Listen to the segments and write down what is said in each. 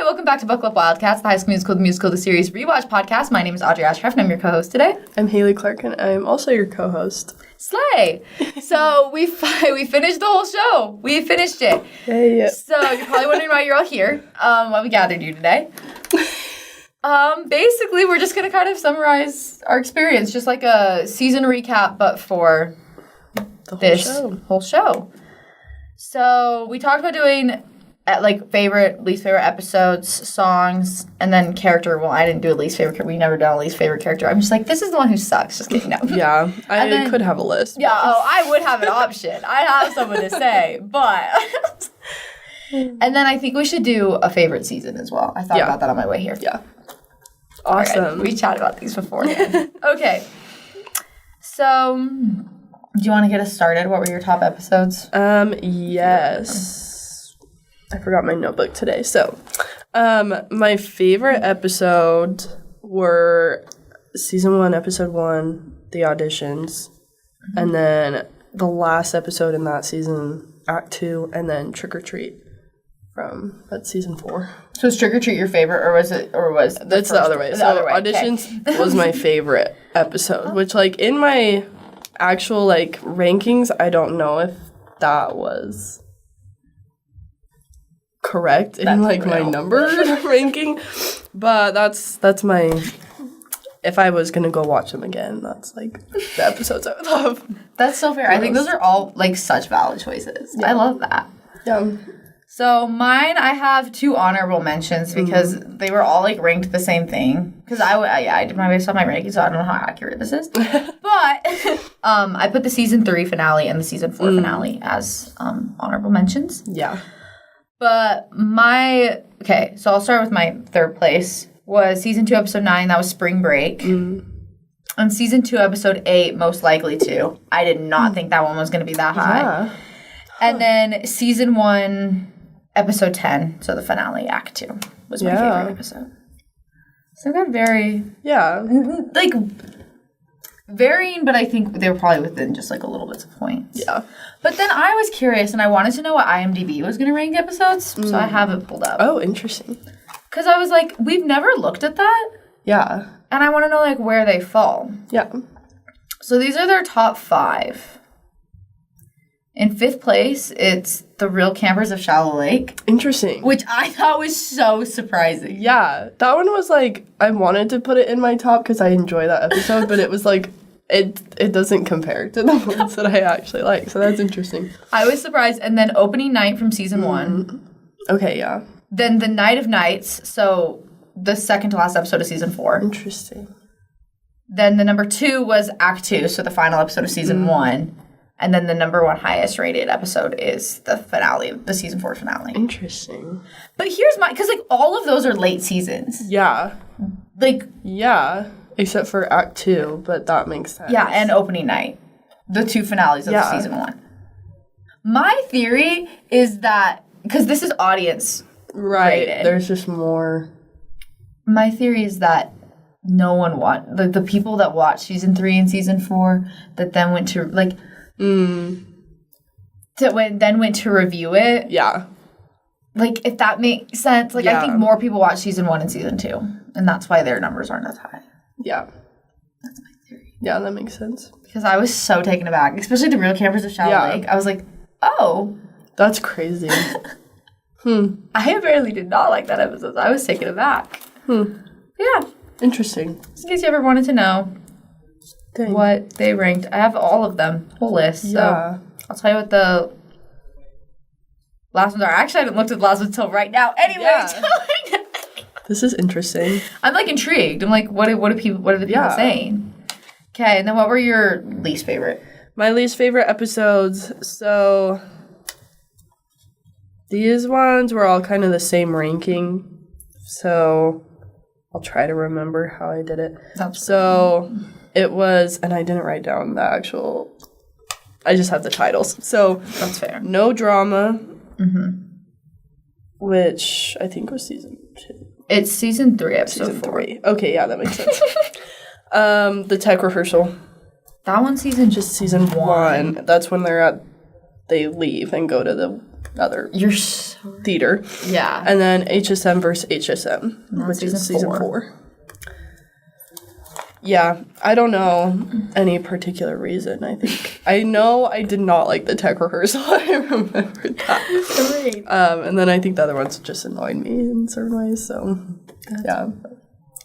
welcome back to Buckle Up Wildcats, the High School Musical, the series Rewatch podcast. My name is Audrey Ashcraft, and I'm your co-host today. I'm Haley Clark, and I'm also your co-host. Slay! So we finished the whole show. We finished it. Hey. So you're probably wondering why you're all here, why we gathered you today. Basically, we're just going to kind of summarize our experience, just like a season recap, but for the whole show. So we talked about doing favorite, least favorite episodes, songs, and then character. Well, I didn't do a least favorite character. We never done a least favorite character. I'm just like, this is the one who sucks. Just kidding. No. Yeah, I could have a list. Yeah, I would have an option. I'd have someone to say, but... And then I think we should do a favorite season as well. I thought about that on my way here. Yeah. Awesome. Right, we chatted about these beforehand. Okay. So, do you want to get us started? What were your top episodes? Yes. I forgot my notebook today. So, my favorite episode were season 1, episode 1, the auditions, and then the last episode in that season, act 2, and then Trick or Treat from season 4. So is Trick or Treat your favorite, or was That's the other way. Auditions was my favorite episode, which in my actual rankings, I don't know if that was correct in my number ranking, but that's my, if I was gonna go watch them again, that's the episodes I would love. That's so fair. I think those are all such valid choices. Yeah. I love that. Yeah. So mine, I have 2 honorable mentions because they were all ranked the same thing. Because I did my based on my ranking, so I don't know how accurate this is. But I put the season 3 finale and the season 4 finale as honorable mentions. Yeah. But so I'll start with my third place, was season 2, episode 9, that was Spring Break. And season 2, episode 8, Most Likely To. I did not think that one was going to be that high. Yeah. And then season 1, episode 10, so the finale, act 2, was my favorite episode. So I got very... Yeah. Varying, but I think they were probably within just a little bits of points. Yeah. But then I was curious, and I wanted to know what IMDb was going to rank episodes, so I have it pulled up. Oh, interesting. Because I was like, we've never looked at that. Yeah. And I want to know, where they fall. Yeah. So these are their top 5. In 5th place, it's The Real Campers of Shallow Lake. Interesting. Which I thought was so surprising. Yeah. That one was I wanted to put it in my top because I enjoy that episode, but it was it doesn't compare to the ones that I actually like. So that's interesting. I was surprised. And then Opening Night from season 1. Okay, yeah. Then The Night of Nights, so the second to last episode of season 4. Interesting. Then the number 2 was Act 2, so the final episode of season 1. And then the number 1 highest rated episode is the finale, the season 4 finale. Interesting. But here's because all of those are late seasons. Yeah. Yeah, except for Act 2, but that makes sense. Yeah, and Opening Night. The 2 finales of season 1. My theory is that, because this is audience rated. There's just more. My theory is that no one the people that watched season 3 and season 4 that then went to went to review it. Yeah. If that makes sense. I think more people watch season 1 and season 2, and that's why their numbers aren't as high. Yeah. That's my theory. Yeah, that makes sense. Because I was so taken aback, especially The Real Campers of Shallow Lake. I was like, oh. That's crazy. I apparently did not like that episode. I was taken aback. Yeah. Interesting. Just in case you ever wanted to know what they ranked. I have all of them, whole list. Yeah. So I'll tell you what the last ones are. Actually, I haven't looked at the last ones until right now. Anyway. Yeah. This is interesting. I'm intrigued. I'm what are the people saying? Okay, and then what were your least favorite? My least favorite episodes. So these ones were all kind of the same ranking. So I'll try to remember how I did it. It was, and I didn't write down the actual, I just have the titles. So that's fair. No Drama, which I think was season 2. It's season 3, episode season 4. 3. Okay, yeah, that makes sense. The Tech Rehearsal. That one's season 1. That's when they leave and go to the other You're so... theater. Yeah. And then HSM versus HSM, which is season 4. Yeah, I don't know any particular reason, I think. I know I did not like the tech rehearsal. I remember that. And then I think the other ones just annoyed me in certain ways, so yeah.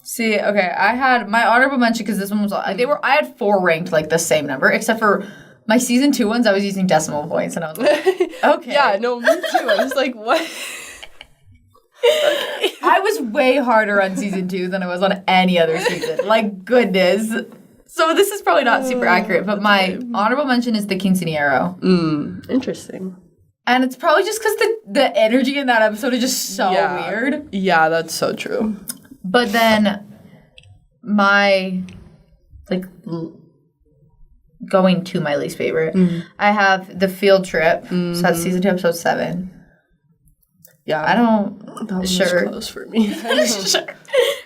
See, okay, I had my honorable mention because this one was I had 4 ranked like the same number, except for my season 2 ones. I was using decimal points, and I was like, okay, yeah, no, me too. I was like, what? Okay. I was way harder on season 2 than I was on any other season. Like, goodness. So this is probably not super accurate, but my honorable mention is the quinceañero. Interesting. And it's probably just because the energy in that episode is just so weird. Yeah, that's so true. But then my, like, going to my least favorite, I have the field trip. So that's season 2, episode 7. Yeah. I don't... That was close for me. Sure.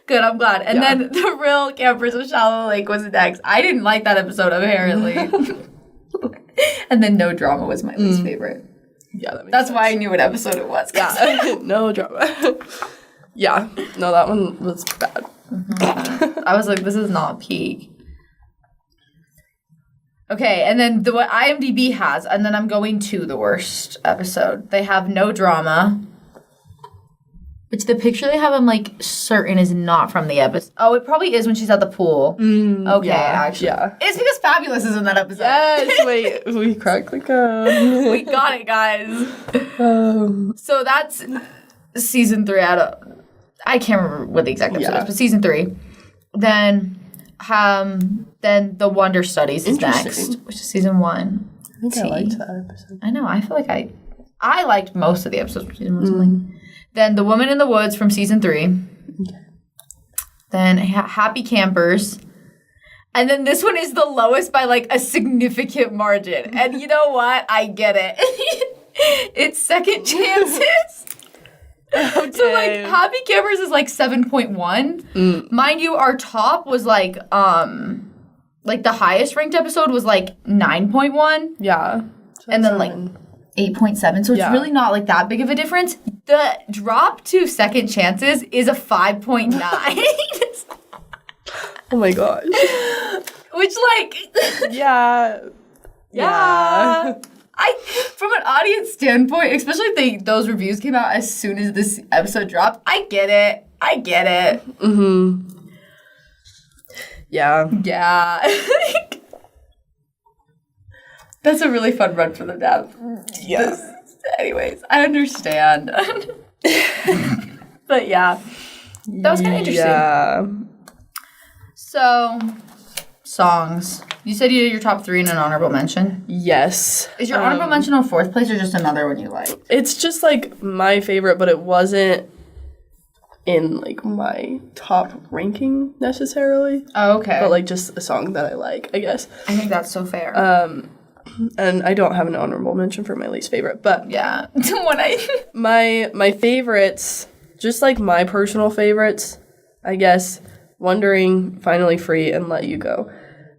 Good, I'm glad. And then the real campers of Shallow Lake was next. I didn't like that episode, apparently. And then No Drama was my least favorite. Yeah, that makes That's sense. why I knew what episode it was. Yeah, No Drama. Yeah, no, that one was bad. I was like, this is not peak. Okay, and then what IMDb has, and then I'm going to the worst episode. They have No Drama. Which the picture they have, I'm like certain is not from the episode. Oh, it probably is when she's at the pool. Okay, actually. Yeah. It's because Fabulous is in that episode. Yes, wait, we cracked the code. We got it, guys. So that's season 3 out of... I can't remember what the exact episode is, but season 3. Then The Wonder Studies is next, which is season 1. I think I liked that episode. I know, I feel like I liked most of the episodes from season 1. Then The Woman in the Woods from season 3. Okay. Then Happy Campers. And then this one is the lowest by like a significant margin. And you know what? I get it. It's Second Chances. Okay. So like Happy Campers is like 7.1. Mind you, our top was like the highest ranked episode was like 9.1. Yeah. And then like 8.7. So it's really not like that big of a difference. The drop to Second Chances is a 5.9. Oh my gosh. Which like Yeah. From an audience standpoint, especially if those reviews came out as soon as this episode dropped, I get it. Yeah. That's a really fun run for them to have. Yes. Anyways, I understand. But yeah. That was kind of interesting. Yeah. So, songs. You said you did your top 3 and an honorable mention? Yes. Is your honorable mention on 4th place or just another one you like? It's just like my favorite, but it wasn't in like my top ranking necessarily. Oh, okay. But like just a song that I like, I guess. I think that's so fair. And I don't have an honorable mention for my least favorite, but yeah. my favorites, just like my personal favorites, I guess, Wondering, Finally Free, and Let You Go.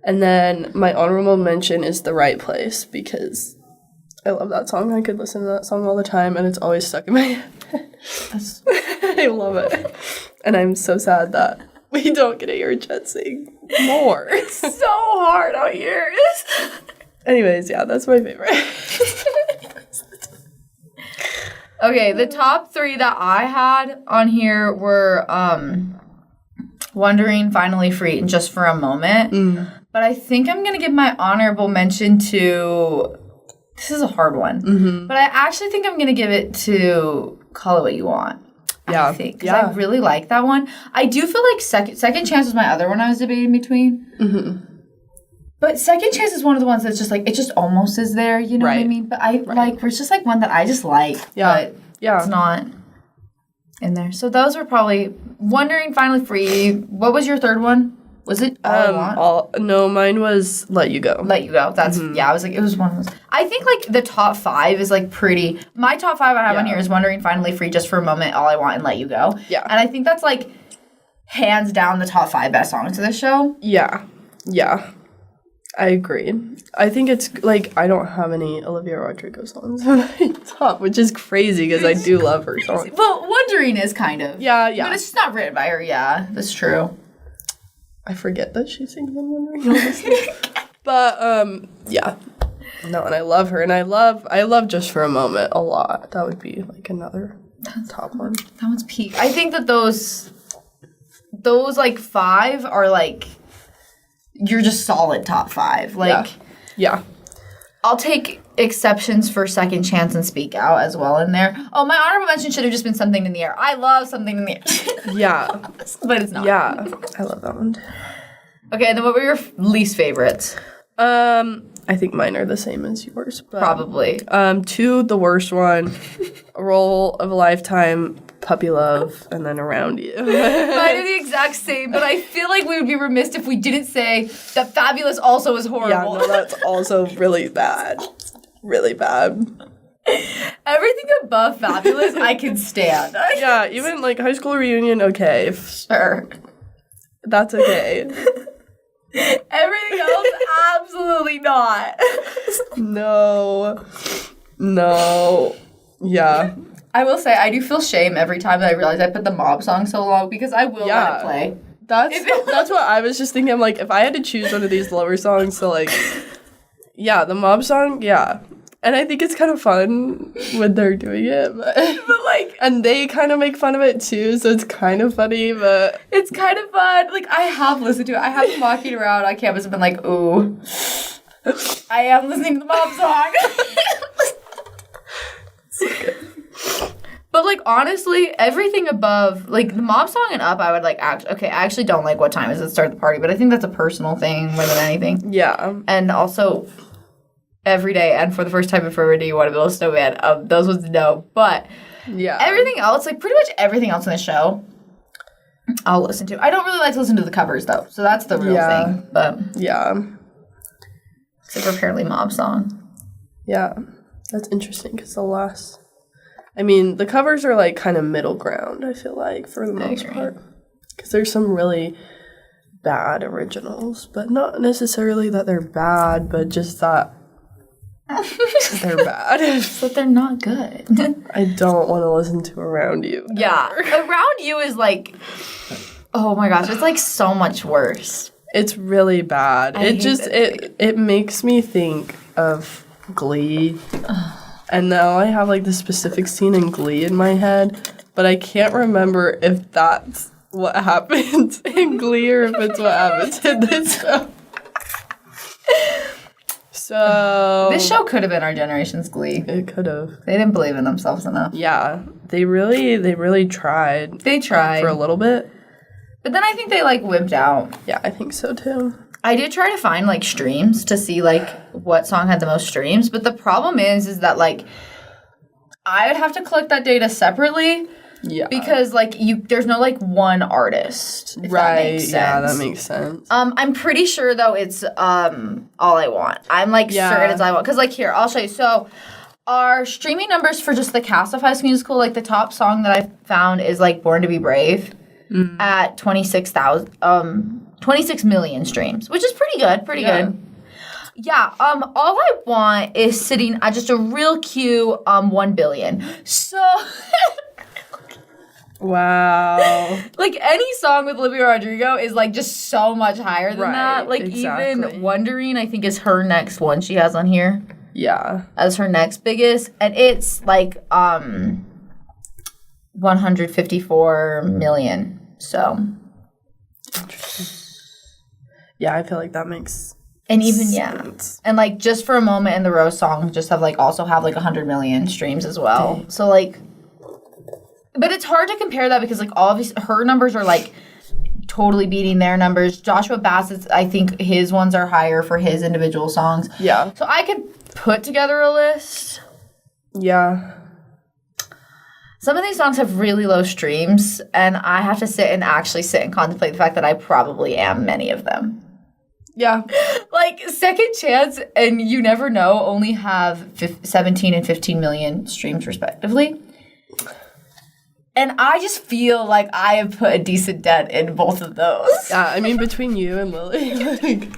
And then my honorable mention is The Right Place, because I love that song. I could listen to that song all the time, and it's always stuck in my head. I love it. And I'm so sad that we don't get to hear Jet sing more. It's so hard out here. Anyways, yeah, that's my favorite. Okay, the top 3 that I had on here were Wondering, Finally Free, and Just for a Moment. But I think I'm going to give my honorable mention to... This is a hard one. But I actually think I'm going to give it to Call It What You Want. Yeah. I think. Because I really like that one. I do feel like Second Chance was my other one I was debating between. But Second Chance is one of the ones that's just like, it just almost is there, you know what I mean? But I like, it's just like one that I just like. But it's not in there. So those were probably Wondering, Finally Free. What was your third one? Was it All I Want? No, mine was Let You Go. Let You Go. That's, I was like, it was one of those. I think like the top 5 is like pretty, my top 5 I have on here is Wondering, Finally Free, Just for a Moment, All I Want, and Let You Go. Yeah. And I think that's like hands down the top 5 best songs of this show. Yeah. I agree. I think it's, like, I don't have any Olivia Rodrigo songs on my top, which is crazy because I do love her songs. Well, Wondering is kind of. Yeah. But it's just not written by her, yeah. That's true. I forget that she sings in Wondering, honestly. But, yeah. No, and I love her, and I love Just for a Moment a lot. That would be, like, another top one. That one's peak. I think that those like, 5 are, like, you're just solid top 5. Like, yeah. I'll take exceptions for Second Chance and Speak Out as well in there. Oh, my honorable mention should have just been Something in the Air. I love Something in the Air. Yeah. But it's not. Yeah. I love that one. Okay, and then what were your least favorites? I think mine are the same as yours. But, Probably. 2, the worst one. Role of a Lifetime, Puppy Love, and then Around You. Mine are the exact same, but I feel like we would be remiss if we didn't say that Fabulous also is horrible. Yeah, no, that's also really bad. Really bad. Everything above Fabulous, I can stand. Yeah, even, like, High School Reunion, okay. Sure. That's okay. Everything else, absolutely not. No. Yeah. I will say, I do feel shame every time that I realize I put the Mob song so long because I will let it play. That's what I was just thinking. I'm like, if I had to choose one of these lower songs, so, like, yeah, the Mob song, yeah. And I think it's kind of fun when they're doing it, but like, and they kind of make fun of it too, so it's kind of funny, but it's kind of fun. Like, I have listened to it. I have been walking around on campus and been like, ooh, I am listening to the Mob song. But, like, honestly, everything above, like, the Mob song and up, I would, like, I actually don't like What Time Is It Start the Party, but I think that's a personal thing more than anything. Yeah. And also, Every Day and For the First Time in Forever Do You Want to Build a Snowman, those ones no. But yeah, everything else, like, pretty much everything else in the show, I'll listen to. I don't really like to listen to the covers, though, so that's the real thing. But yeah. Except for apparently Mob song. Yeah. That's interesting, because the covers are, like, kind of middle ground, I feel like, for the most part. Because there's some really bad originals, but not necessarily that they're bad, but just that they're bad. But they're not good. I don't want to listen to Around You. Yeah. Around You is, like, oh my gosh, it's, like, so much worse. It's really bad. It makes me think of Glee. And now I have, like, the specific scene in Glee in my head, but I can't remember if that's what happened in Glee or if it's what happens in this show. So this show could have been our generation's Glee. It could have. They didn't believe in themselves enough. Yeah, they really tried. They tried for a little bit, but then I think they, like, wimped out. Yeah, I think so too. I did try to find, like, streams to see, like, what song had the most streams, but the problem is that, like, I would have to collect that data separately. Yeah. Because, like, there's no, like, one artist, if that makes sense. Yeah, that makes sense. I'm pretty sure, though, it's All I Want. I'm, like, certain it's All I Want. Because, like, here, I'll show you. So, our streaming numbers for just the cast of High School Musical, like, the top song that I found is, like, Born to be Brave at 26 million streams, which is pretty good. Yeah, All I Want is sitting at just a real cute 1 billion. So... Wow. Like, any song with Olivia Rodrigo is, like, just so much higher than that. Like, even Wondering, I think, is her next one she has on here. Yeah. As her next biggest. And it's, like, 154 million. So. Yeah, I feel like that makes and even, sense. And, like, Just for a Moment and the Rose song just have, like, also have, like, 100 million streams as well. Dang. So, like... But it's hard to compare that because, like, obviously her numbers are, like, totally beating their numbers. Joshua Bassett's, I think his ones are higher for his individual songs. Yeah. So I could put together a list. Yeah. Some of these songs have really low streams, and I have to sit and contemplate the fact that I probably am many of them. Yeah. Like, Second Chance and You Never Know only have 17 and 15 million streams, respectively. And I just feel like I have put a decent dent in both of those. Yeah, I mean, between you and Lily, like...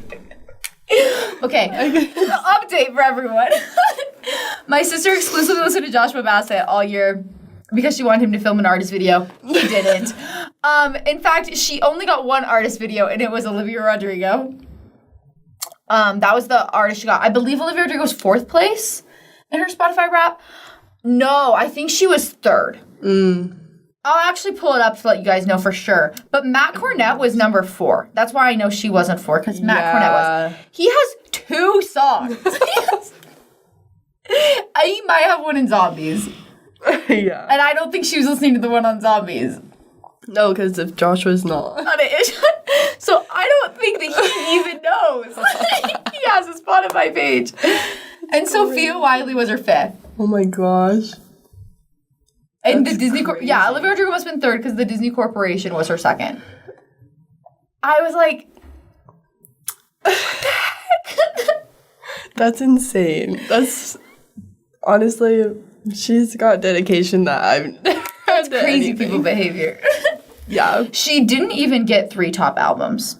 Okay, update for everyone. My sister exclusively listened to Joshua Bassett all year because she wanted him to film an artist video. He didn't. In fact, she only got one artist video, and it was Olivia Rodrigo. That was the artist she got. I believe Olivia Rodrigo was 4th place in her Spotify rap. No, I think she was 3rd. I'll actually pull it up to let you guys know for sure. But Matt Cornett was number 4. That's why I know she wasn't 4, because Matt Cornett was. He has 2 songs. He might have one in Zombies. Yeah. And I don't think she was listening to the one on Zombies. No, because if Joshua's not. So I don't think that he even knows. He has a Spotify page. And Sophia Wiley was her 5th. Oh my gosh. And the Disney yeah, Olivia Rodrigo must have been 3rd because the Disney Corporation was her 2nd. I was like, what the heck? That's insane. That's honestly, she's got dedication that I've never had to Crazy anything. people behavior. Yeah. She didn't even get 3 top albums,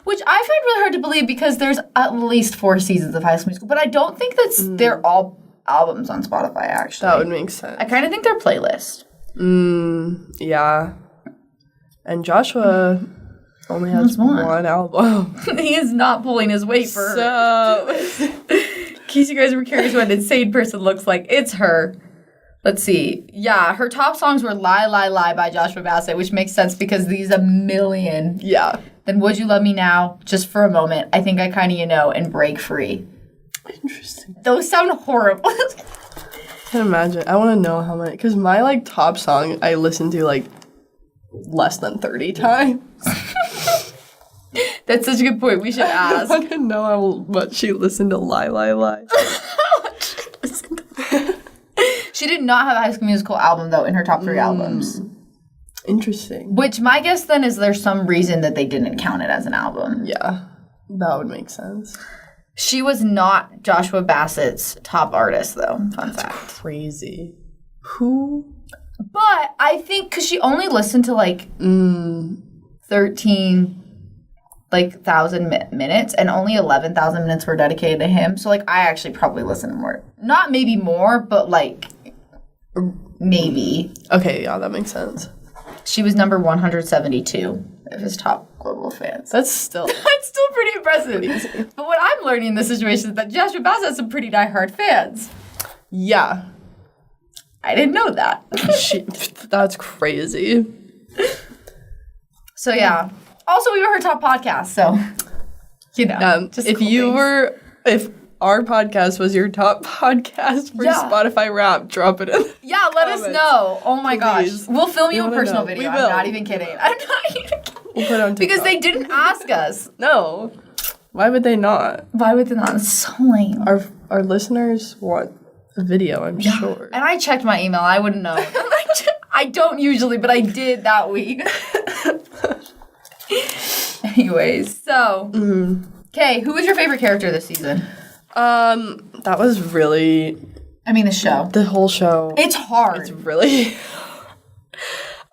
which I find really hard to believe because there's at least 4 seasons of High School Musical, but I don't think they're all albums on Spotify, actually. That would make sense. I kind of think they're playlist. Yeah. And Joshua only has one album. He is not pulling his weight for her. In case you guys were curious what an insane person looks like, it's her. Let's see. Yeah, her top songs were Lie, Lie, Lie by Joshua Bassett, which makes sense because these a million. Yeah. Then Would You Love Me Now, Just for a Moment, I Think I Kinda You Know, and Break Free. Interesting. Those sound horrible. I can't imagine. I want to know how many, because my top song I listen to less than 30 times. That's such a good point. We should ask. I want to know how much she listened to Lie, Lie, Lie. She did not have a High School Musical album, though, in her top 3 albums. Interesting. Which my guess then is there's some reason that they didn't count it as an album. Yeah, that would make sense. She was not Joshua Bassett's top artist, though. Fun fact. Crazy. Who? But I think because she only listened to 13,000 minutes, and only 11,000 minutes were dedicated to him. So I actually probably listened to more. Not maybe more, but maybe. Okay, yeah, that makes sense. She was number 172 of his top global fans. That's still That's still pretty impressive. But what I'm learning in this situation is that Joshua Bassett has some pretty diehard fans. Yeah. I didn't know that. That's crazy. So yeah. Also, we were her top podcast, so just if cool you things. were, if our podcast was your top podcast for Spotify rap, drop it in. Yeah, let us know. Oh my Please. gosh. We'll film you a personal know. video. We I'm will. not even kidding. I'm not even kidding. We'll put it on TikTok. Because they didn't ask us. No. Why would they not? Why would they not? It's so lame. Our listeners want a video, I'm sure. And I checked my email. I wouldn't know. I don't usually, but I did that week. Anyways, so. Okay, who was your favorite character this season? That was really I mean, the show. the whole show. It's hard. It's really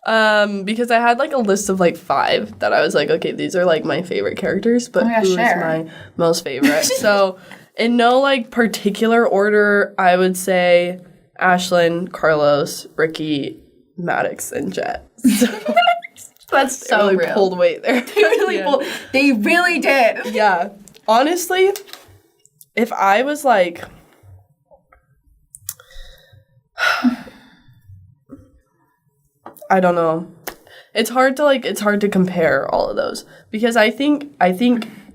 because I had a list of 5 that I was okay, these are my favorite characters, but Oh my gosh, who is share. my most favorite? So in no particular order, I would say Ashlyn, Carlos, Ricky, Maddox, and Jet. So That's so really real. pulled weight there. They really Yeah. pulled. They really did. Yeah. Honestly, if I was I don't know. It's hard to compare all of those because I think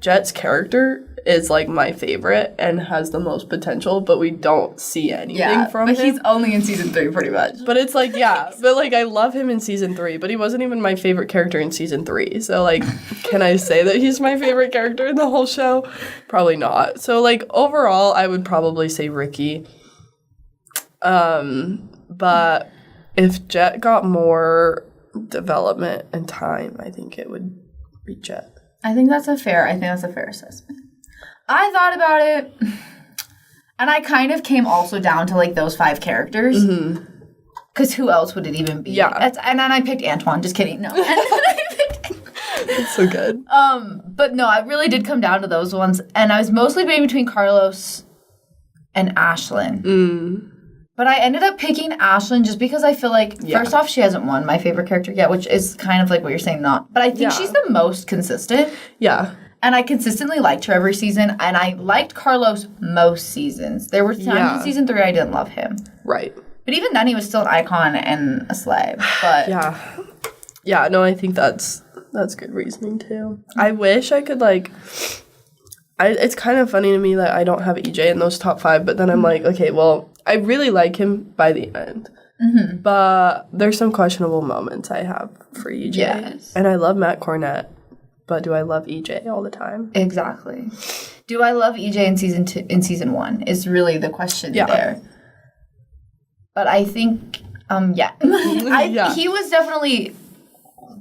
Jet's character is my favorite and has the most potential, but we don't see anything from but him. he's only in season 3 pretty much. But it's but I love him in season 3, but he wasn't even my favorite character in season 3. So can I say that he's my favorite character in the whole show? Probably not. So overall, I would probably say Ricky. But if Jet got more development and time, I think it would be Jet. I think that's a fair assessment. I thought about it, and I kind of came also down to those 5 characters. Because who else would it even be? Yeah. And then I picked Antoine. Just kidding. No. It's so good. But no, I really did come down to those ones, and I was mostly debating between Carlos and Ashlyn. But I ended up picking Ashlyn just because I feel like, first off, she hasn't won my favorite character yet, which is kind of like what you're saying, not. But I think she's the most consistent. Yeah. And I consistently liked her every season, and I liked Carlos most seasons. There were times in season 3 I didn't love him. Right. But even then, he was still an icon and a slave. But yeah, no, I think that's good reasoning too. I wish I could it's kind of funny to me that I don't have EJ in those top 5, but then I'm like, okay, well, I really like him by the end. But there's some questionable moments I have for EJ. Yes. And I love Matt Cornett, but do I love EJ all the time? Exactly. Do I love EJ in season 1 is really the question there. But I think, he was definitely,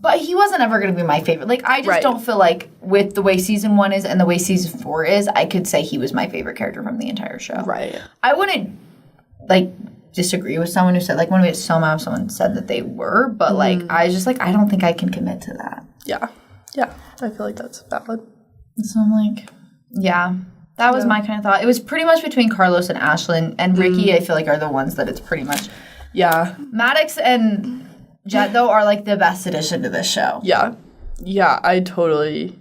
but he wasn't ever going to be my favorite. Like, I just don't feel like with the way season 1 is and the way season 4 is, I could say he was my favorite character from the entire show. Right. I wouldn't, disagree with someone who said, want to get so mad if someone said that they were, but, I was just I don't think I can commit to that. Yeah. Yeah. I feel like that's valid. So I'm like, that was my kind of thought. It was pretty much between Carlos and Ashlyn, and Ricky, I feel like, are the ones that it's pretty much. Yeah. Maddox and Jet, though, are, the best addition to this show. Yeah. Yeah, I totally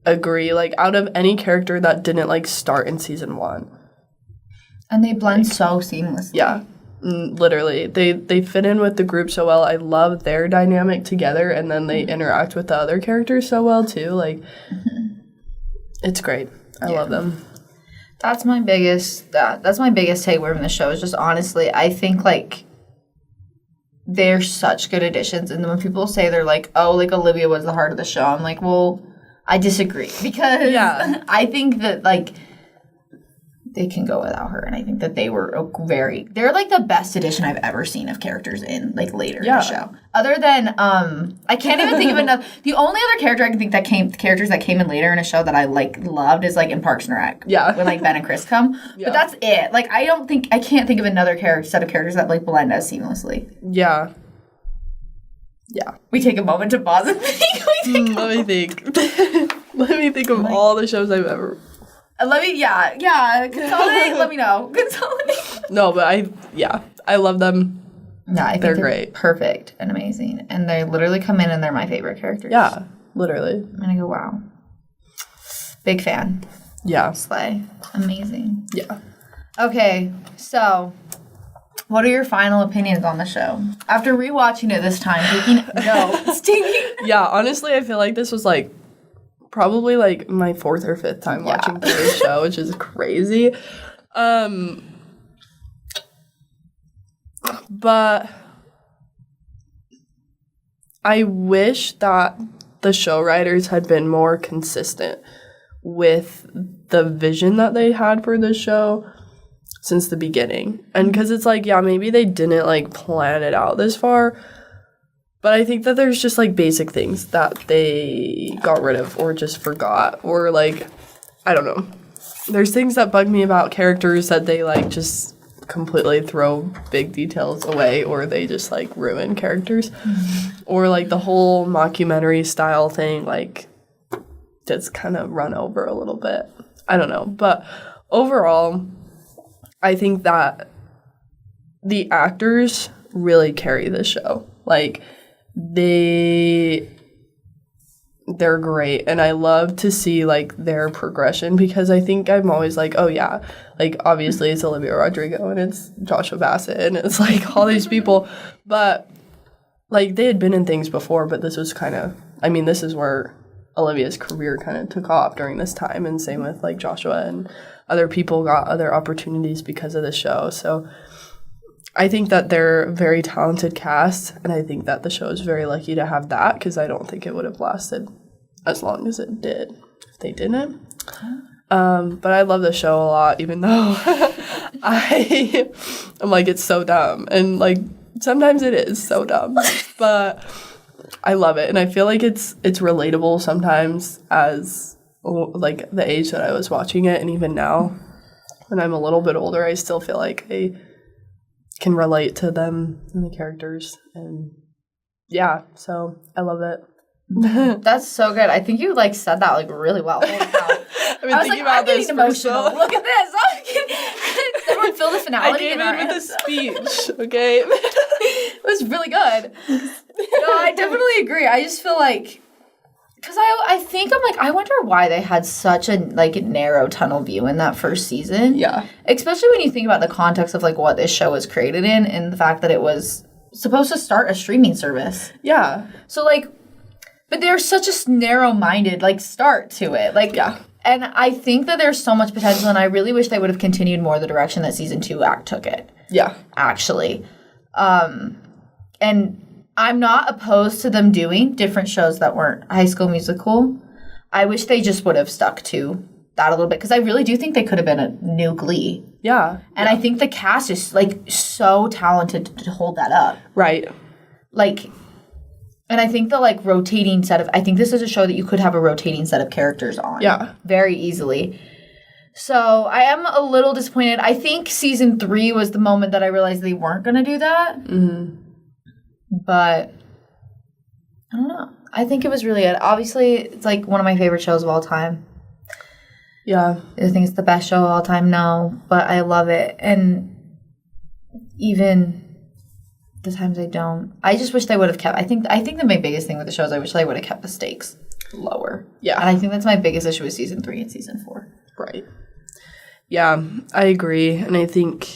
agree. Out of any character that didn't, start in season 1. And they blend so seamlessly. Yeah. Literally. They fit in with the group so well. I love their dynamic together, and then they interact with the other characters so well, too. It's great. I love them. That's my biggest takeaway from the show is just, honestly, I think, they're such good additions. And then when people say they're Olivia was the heart of the show, I'm like, well, I disagree. Because I think that, they can go without her. And I think that they were they're the best addition I've ever seen of characters in later in the show. Other than I can't even think of enough. The only other character I can think characters that came in later in a show that I loved is in Parks and Rec. Yeah. When Ben and Chris come. Yeah. But that's it. I can't think of another set of characters that blend as seamlessly. Yeah. Yeah. We take a moment to pause and think. Let me think. Let me think of all the shows I've ever. Consolidate, let me know. Consolidate. No, but I love them. Yeah, I think they're great. Perfect and amazing. And they literally come in and they're my favorite characters. Yeah, literally. And I go, wow. Big fan. Yeah. Slay. Amazing. Yeah. Okay, so what are your final opinions on the show? After rewatching it this time, taking notes. Yeah, honestly, I feel like this was probably my 4th or 5th time watching through the show, which is crazy. But I wish that the show writers had been more consistent with the vision that they had for the show since the beginning. And because it's maybe they didn't plan it out this far. But I think that there's just, basic things that they got rid of or just forgot. Or, I don't know. There's things that bug me about characters that they, just completely throw big details away. Or they just, ruin characters. Mm-hmm. Or, the whole mockumentary style thing, just kind of run over a little bit. I don't know. But overall, I think that the actors really carry the show. They're great, and I love to see their progression, because I think I'm always oh yeah, obviously it's Olivia Rodrigo and it's Joshua Bassett and it's all these people, but they had been in things before, but this was this is where Olivia's career kind of took off during this time, and same with Joshua, and other people got other opportunities because of the show. So I think that they're a very talented cast, and I think that the show is very lucky to have that, because I don't think it would have lasted as long as it did if they didn't. But I love the show a lot, even though I'm it's so dumb. And, sometimes it is so dumb. But I love it. And I feel it's relatable sometimes as, the age that I was watching it. And even now, when I'm a little bit older, I still feel I can relate to them and the characters, and so I love it. That's so good. I think you like said that like really well. Holy cow. I've been I was thinking like, about I'm getting this emotional. for so- Look at this. Everyone feel the finality I gave in our in with a hands. speech, okay? It was really good. No, I definitely agree. I just feel like, because I think I'm like, I wonder why they had such a like narrow tunnel view in that first season. Yeah. Especially when you think about the context of like what this show was created in and the fact that it was supposed to start a streaming service. Yeah. So like, but there's such a narrow-minded like start to it. Like, Yeah. And I think that there's so much potential, and I really wish they would have continued more the direction that season 2 took it. Yeah. Actually. And I'm not opposed to them doing different shows that weren't High School Musical. I wish they just would have stuck to that a little bit, because I really do think they could have been a new Glee. Yeah. And I think the cast is like so talented to hold that up. Right. Like, and I think the like rotating set of, I think this is a show that you could have a rotating set of characters on. Yeah. Very easily. So I am a little disappointed. I think season 3 was the moment that I realized they weren't going to do that. Mm-hmm. But I don't know. I think it was really good. Obviously, it's like one of my favorite shows of all time. Yeah. I think it's the best show of all time, no, but I love it. And even the times I don't, I just wish they would have kept, I think that my biggest thing with the show is I wish they would have kept the stakes lower. Yeah. And I think that's my biggest issue with season 3 and season 4. Right. Yeah, I agree. And I think,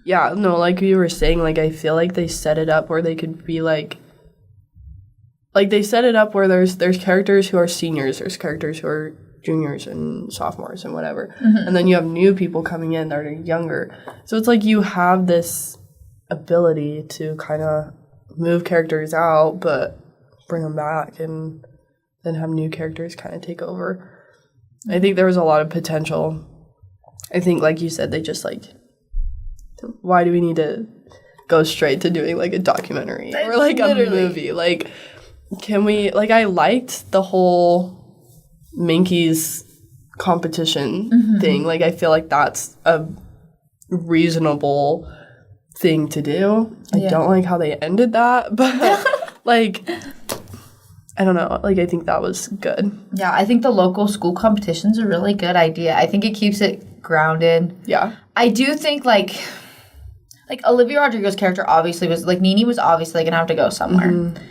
yeah, no, like you were saying, like, I feel like they set it up where they could be like they set it up where there's characters who are seniors, there's characters who are juniors and sophomores and whatever. Mm-hmm. And then you have new people coming in that are younger. So it's like you have this ability to kind of move characters out, but bring them back and then have new characters kind of take over. I think there was a lot of potential. I think, like you said, they just, like, why do we need to go straight to doing, like, a documentary or, like, literally a movie? Like, can we, like, I liked the whole Minky's competition thing. Like, I feel like that's a reasonable thing to do. I don't like how they ended that, but, like, I don't know. Like, I think that was good. Yeah, I think the local school competition's a really good idea. I think it keeps it grounded. Yeah. I do think, like Olivia Rodrigo's character obviously was, like, Nene was obviously going to have to go somewhere. Mm-hmm.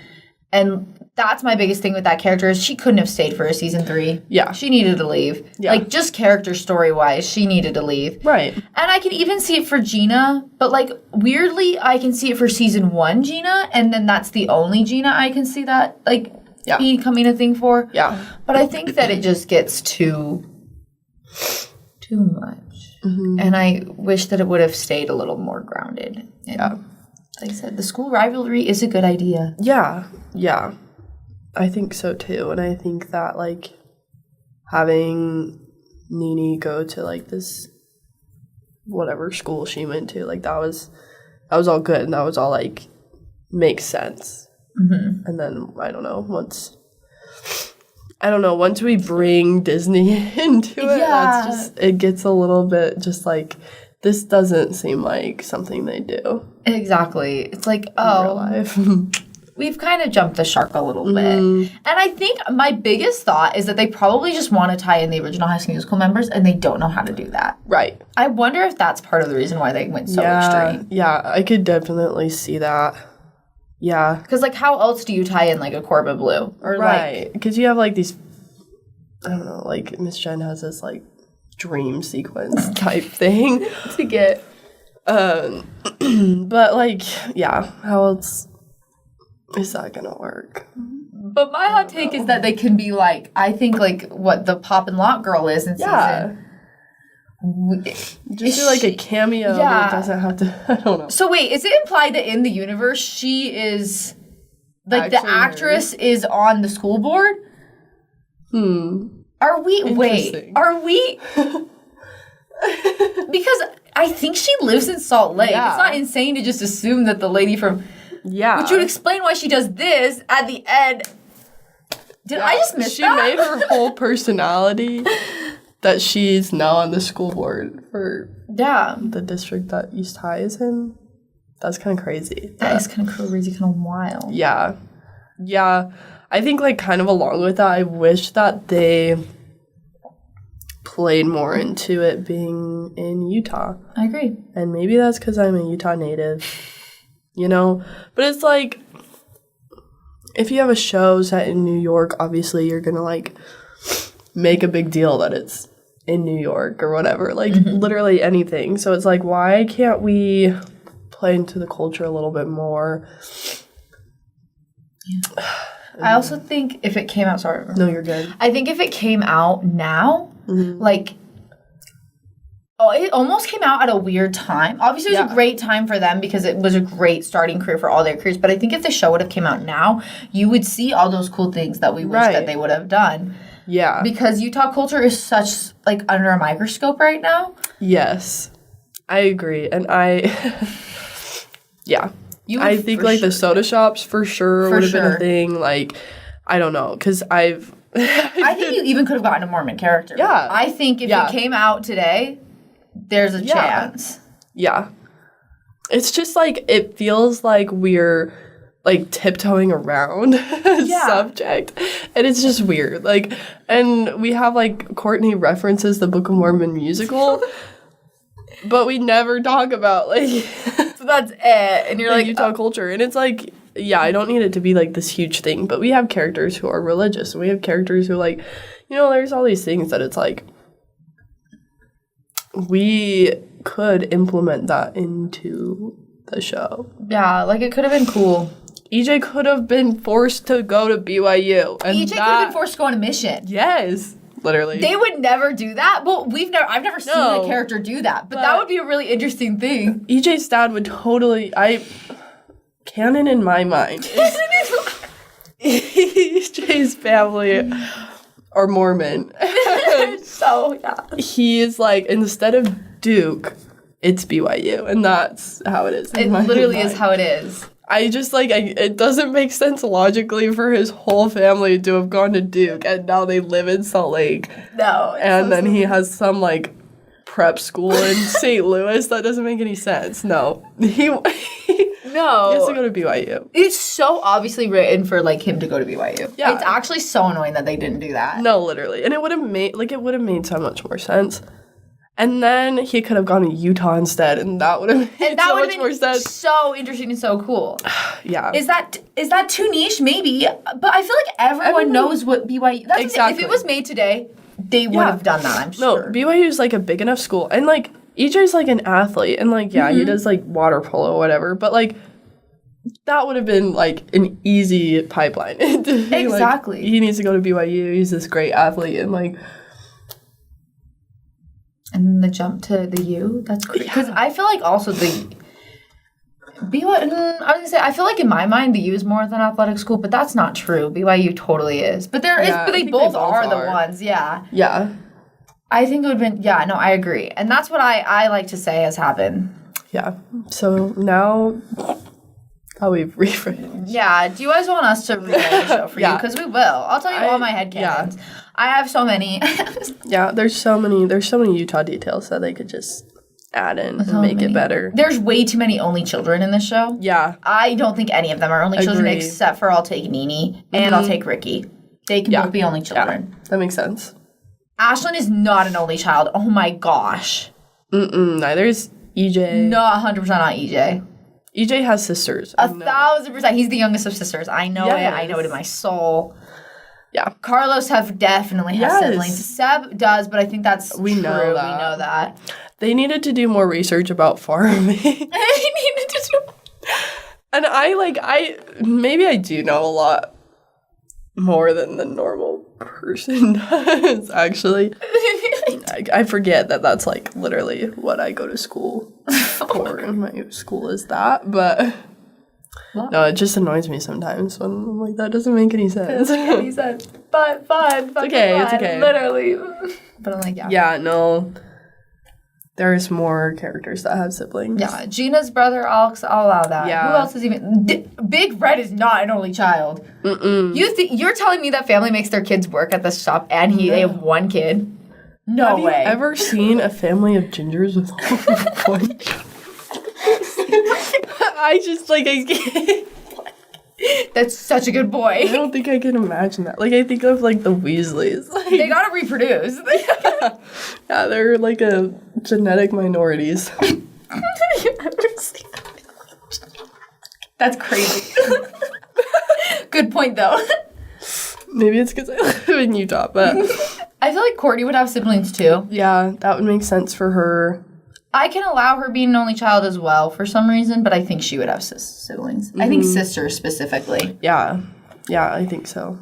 And that's my biggest thing with that character is she couldn't have stayed for a season 3. Yeah. She needed to leave. Yeah. Like, just character story-wise, she needed to leave. Right. And I can even see it for Gina, but, like, weirdly, I can see it for season 1 Gina, and then that's the only Gina I can see that, like, becoming a thing for. Yeah. But I think that it just gets too much. Mm-hmm. And I wish that it would have stayed a little more grounded. And like I said, the school rivalry is a good idea. Yeah. Yeah. I think so too. And I think that, like, having Nene go to, like, this whatever school she went to, like, that was all good, and that was all, like, makes sense. Mm-hmm. And then I don't know, once we bring Disney into it, that's just, it gets a little bit just like, this doesn't seem like something they do. Exactly. It's like, in real life. We've kind of jumped the shark a little bit. And I think my biggest thought is that they probably just want to tie in the original High School Musical members, and they don't know how to do that. Right. I wonder if that's part of the reason why they went so extreme. Yeah, I could definitely see that. Yeah. Because, like, how else do you tie in, like, a Corbin Blue? Or right. Because you have, like, these, I don't know, like, Miss Jen has this, like, dream sequence type thing to get. But, like, yeah, how else is that going to work? But my hot take is that they can be, like, I think, like, what the Pop and Lock girl is in season. Just do like a cameo that doesn't have to, I don't know. So wait, is it implied that in the universe she is, like, the actress is on the school board? Are we, because I think she lives in Salt Lake. Yeah. It's not insane to just assume that the lady from, which would explain why she does this at the end. Did I just miss that? She made her whole personality that she's now on the school board for the district that East High is in. That's kind of crazy. That is kind of crazy, kind of wild. Yeah. Yeah. I think, like, kind of along with that, I wish that they played more into it being in Utah. I agree. And maybe that's because I'm a Utah native, you know? But it's like, if you have a show set in New York, obviously you're going to, like, make a big deal that it's in New York or whatever. Like, literally anything. So it's like, why can't we play into the culture a little bit more? Yeah. I also think if it came out, sorry. No, you're good. I think if it came out now, like, it almost came out at a weird time. Obviously, it was a great time for them because it was a great starting career for all their careers. But I think if the show would have came out now, you would see all those cool things that we wish that they would have done. Yeah. Because Utah culture is such, like, under a microscope right now. Yes. I agree. And I think, like, the soda shops for sure would have been a thing. Like, I don't know. Because I think you even could have gotten a Mormon character. Yeah. I think if it came out today, there's a chance. Yeah. It's just, like, it feels like we're, like, tiptoeing around a subject. And it's just weird. Like, and we have, like, Courtney references the Book of Mormon musical. But we never talk about, like... So that's it. And you're like... Utah culture. And it's like... Yeah, I don't need it to be, like, this huge thing. But we have characters who are religious. And we have characters who, like... You know, there's all these things that it's like... We could implement that into the show. Yeah, like, it could have been cool. EJ could have been forced to go to BYU. And EJ could have been forced to go on a mission. Yes. Literally. They would never do that. Well, I've never seen a character do that. But that would be a really interesting thing. EJ's dad would totally... Canon in my mind is EJ's family are Mormon. So, yeah. He is like, instead of Duke, it's BYU. And that's how it is. It literally is how it is. I just, like, it doesn't make sense logically for his whole family to have gone to Duke, and now they live in Salt Lake. No. And then he has some, like, prep school in St. Louis. That doesn't make any sense. No. He has to go to BYU. It's so obviously written for, like, him to go to BYU. Yeah. It's actually so annoying that they didn't do that. No, literally. And it would have made so much more sense. And then he could have gone to Utah instead, and that would have made so much more sense. So interesting and so cool. Yeah. Is that too niche? Maybe. But I feel like everyone knows what BYU... That's exactly. If it was made today, they would have done that, I'm sure. No, BYU is, like, a big enough school. And, like, EJ's, like, an athlete. And, like, he does, like, water polo or whatever. But, like, that would have been, like, an easy pipeline. Exactly. Like, he needs to go to BYU. He's this great athlete. And, like... And then the jump to the U, that's crazy. Because I feel like also the BYU, I was going to say, I feel like in my mind the U is more than athletic school, but that's not true. BYU totally is. But they both are the ones, yeah. Yeah. I think it would have been, I agree. And that's what I like to say has happened. Yeah. So now... How we've rephrased. Yeah. Do you guys want us to rewrite the show for you? Because we will. I'll tell you all my headcanons. Yeah. I have so many. Yeah, there's so many Utah details that they could just add in and make it better. There's way too many only children in this show. Yeah. I don't think any of them are only children except for I'll take Nene and I'll take Ricky. They can both be only children. Yeah, that makes sense. Ashlyn is not an only child. Oh my gosh. Neither is EJ. Not 100% not EJ. EJ has sisters. 1,000%. He's the youngest of sisters. I know it. I know it in my soul. Yeah. Carlos definitely has siblings. Seb does, but I think that's true. We know that. They needed to do more research about farming. They needed to do... And maybe I do know a lot more than the normal person does, actually. I forget that that's, like, literally what I go to school for. My school is that, but... No, it just annoys me sometimes when I'm like, that doesn't make any sense. It doesn't make any sense. But fine. It's okay. Literally. But I'm like, Yeah, no. There's more characters that have siblings. Yeah, Gina's brother, I'll allow that. Yeah. Who else is even... Big Red is not an only child. You're telling me that family makes their kids work at the shop and they have one kid? No way. Have you ever seen a family of gingers with one child? I just, like, I can't. That's such a good I boy. don't think I can imagine that. Like, I think of, like, the Weasleys. Like, They gotta reproduce. yeah, they're, like, a genetic minorities. That's crazy. Good point, though. Maybe it's because I live in Utah, but... I feel like Courtney would have siblings, too. Yeah, that would make sense for her. I can allow her being an only child as well for some reason, but I think she would have siblings. I think sisters specifically. Yeah. Yeah, I think so.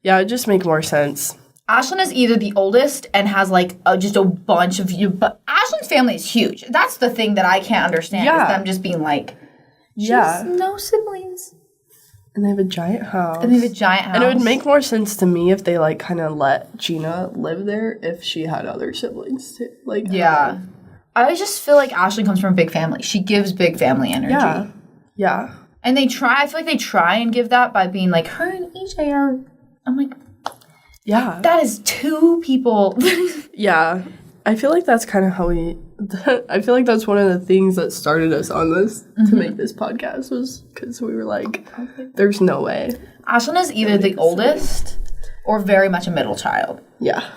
Yeah, it'd just make more sense. Ashlyn is either the oldest and has, like, just a bunch of you, but Ashlyn's family is huge. That's the thing that I can't understand, is them just being like, she has no siblings. And they have a giant house. And it would make more sense to me if they, like, kind of let Gina live there if she had other siblings, too. Like, yeah. I just feel like Ashley comes from a big family. She gives big family energy. Yeah. Yeah. And I feel like they try and give that by being like, her and EJ are, I'm like, yeah. That is two people. Yeah. I feel like that's kind of how I feel like that's one of the things that started us on this to make this podcast was because we were like, there's no way. Ashlyn is either the oldest or very much a middle child. Yeah.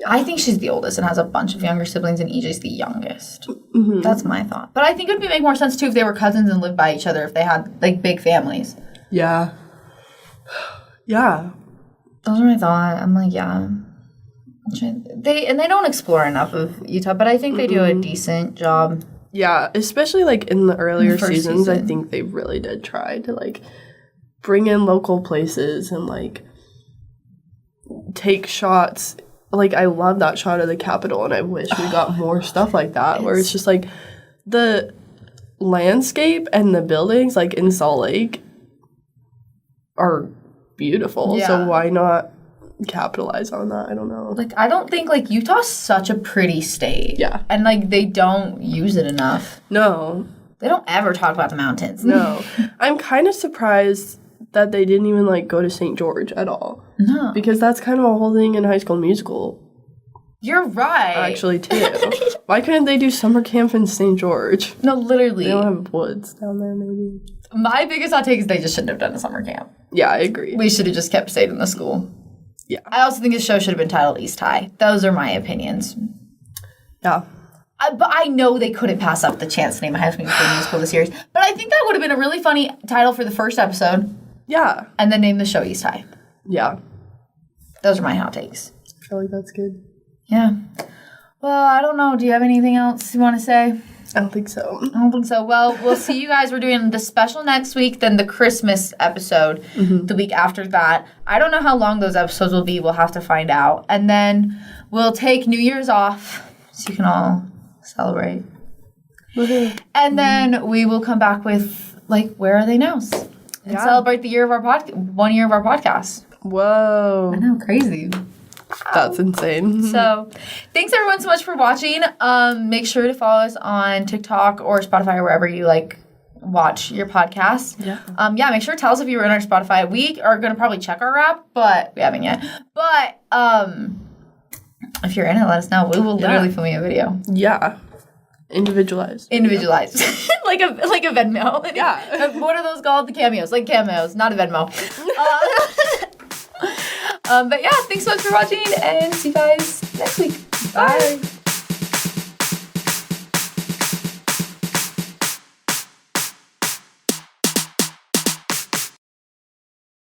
I think she's the oldest and has a bunch of younger siblings, and EJ's the youngest. Mm-hmm. That's my thought. But I think it would make more sense, too, if they were cousins and lived by each other, if they had, like, big families. Yeah. Yeah. Those are my thoughts. I'm like, yeah. They don't explore enough of Utah, but I think they do a decent job. Yeah, especially, like, in the earlier seasons, I think they really did try to, like, bring in local places and, like, take shots. Like, I love that shot of the Capitol, and I wish we got more stuff like that, where it's just, like, the landscape and the buildings, like, in Salt Lake are beautiful. Yeah. So why not capitalize on that? I don't know. Like, I don't think, like, Utah's such a pretty state. Yeah. And, like, they don't use it enough. No. They don't ever talk about the mountains. No. I'm kind of surprised that they didn't even, like, go to St. George at all. No. Because that's kind of a whole thing in High School Musical. You're right. Actually, too. Why couldn't they do summer camp in St. George? No, literally. They don't have woods down there, maybe. My biggest hot take is they just shouldn't have done a summer camp. Yeah, I agree. We should have just kept staying in the school. Yeah. I also think the show should have been titled East High. Those are my opinions. Yeah. But I know they couldn't pass up the chance to name a High School Musical the series. But I think that would have been a really funny title for the first episode. Yeah. And then name the show East High. Yeah. Those are my hot takes. I feel like that's good. Yeah. Well, I don't know. Do you have anything else you want to say? I don't think so. I don't think so. Well, we'll see you guys. We're doing the special next week, then the Christmas episode the week after that. I don't know how long those episodes will be. We'll have to find out. And then we'll take New Year's off so you can all celebrate. Okay. And then we will come back with, like, Where Are They Nows? And celebrate the year of our 1 year of our podcast. Whoa. I know, crazy. That's insane. So, thanks everyone so much for watching. Make sure to follow us on TikTok or Spotify or wherever you watch your podcast. Yeah. Make sure to tell us if you were in our Spotify. We are going to probably check our rap, but we haven't yet. But if you're in it, let us know. We will literally film you a video. Yeah. Individualized. like a Venmo. Yeah. What are those called? The cameos. Like cameos, not a Venmo. But yeah, thanks so much for watching, and see you guys next week. Bye.